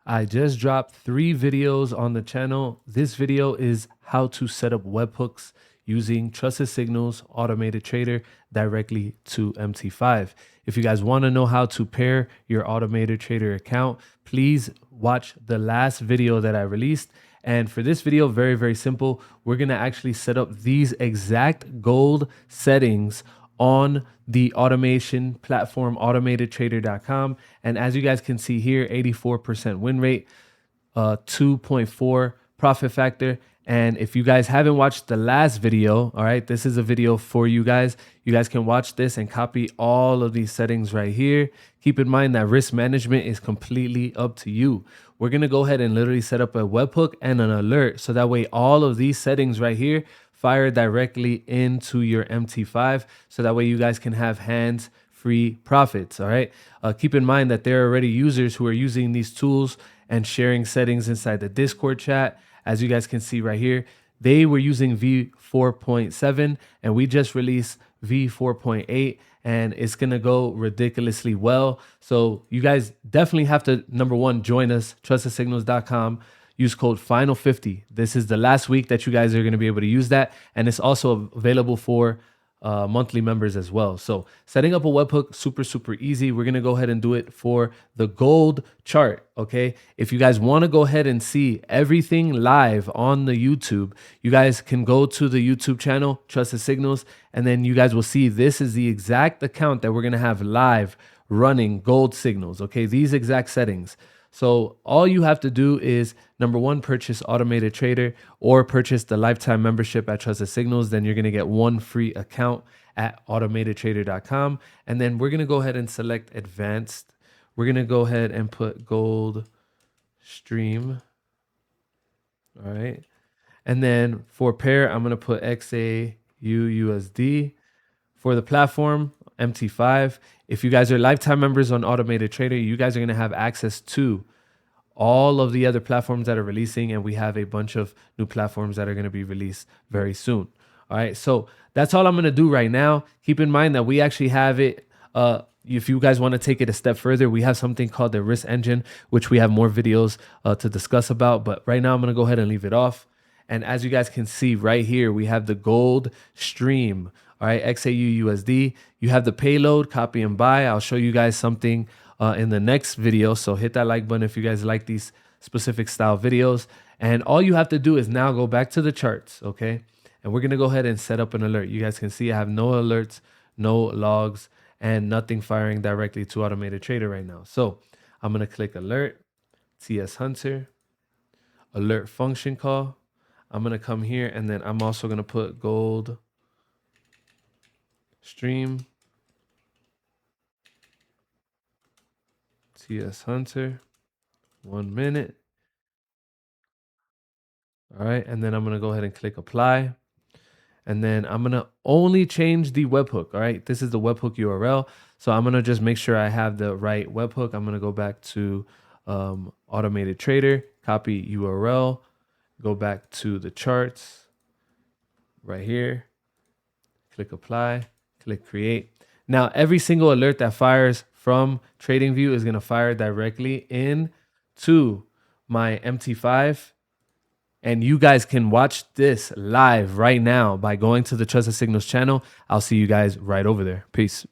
I just dropped 3 videos on the channel. This video is how to set up webhooks using Trusted Signals Automated Trader directly to MT5. If you guys want to know how to pair your Automated Trader account, please watch the last video that I released. And for this video, very, very simple. We're going to actually set up these exact gold settings on the automation platform, automatedtrader.com. And as you guys can see here, 84% win rate, 2.4 profit factor. And if you guys haven't watched the last video, all right, this is a video for you guys. You guys can watch this and copy all of these settings right here. Keep in mind that risk management is completely up to you. We're going to go ahead and literally set up a webhook and an alert. So that way all of these settings right here fire directly into your MT5. So that way you guys can have hands-free profits. All right. Keep in mind that there are already users who are using these tools and sharing settings inside the Discord chat. As you guys can see right here, they were using V4.7 and we just released V4.8 and it's going to go ridiculously well. So you guys definitely have to, number one, join us, trustedsignals.com. Use code FINAL50. This is the last week that you guys are going to be able to use that. And it's also available for monthly members as well. So setting up a webhook, super easy. We're going to go ahead and do it for the gold chart. Okay. If you guys want to go ahead and see everything live on the YouTube, you guys can go to the YouTube channel, Trusted Signals, and then you guys will see this is the exact account that we're going to have live running gold signals. Okay. These exact settings. So all you have to do is, number one, purchase Automated Trader or purchase the lifetime membership at Trusted Signals. Then you're going to get one free account at automatedtrader.com. And then we're going to go ahead and select advanced. We're going to go ahead and put gold stream. All right. And then for pair, I'm going to put XAUUSD. For the platform, MT5. If you guys are lifetime members on Automated Trader, you guys are going to have access to all of the other platforms that are releasing, and we have a bunch of new platforms that are going to be released very soon. All right, so that's all I'm going to do right now. Keep in mind that we actually have it. If you guys want to take it a step further, we have something called the risk engine, which we have more videos to discuss about. But right now, I'm going to go ahead and leave it off. And as you guys can see right here, we have the gold stream. All right, XAUUSD. You have the payload, copy and buy. I'll show you guys something in the next video. So hit that like button if you guys like these specific style videos. And all you have to do is now go back to the charts, okay? And we're going to go ahead and set up an alert. You guys can see I have no alerts, no logs, and nothing firing directly to Automated Trader right now. So I'm going to click alert, TS Hunter, alert function call. I'm going to come here and then I'm also going to put gold stream, TS Hunter, 1 minute. All right. And then I'm going to go ahead and click apply. And then I'm going to only change the webhook. All right. This is the webhook URL. So I'm going to just make sure I have the right webhook. I'm going to go back to Automated Trader, copy URL, go back to the charts right here, click apply, click create. Now, every single alert that fires from TradingView is going to fire directly into my MT5. And you guys can watch this live right now by going to the Trusted Signals channel. I'll see you guys right over there. Peace.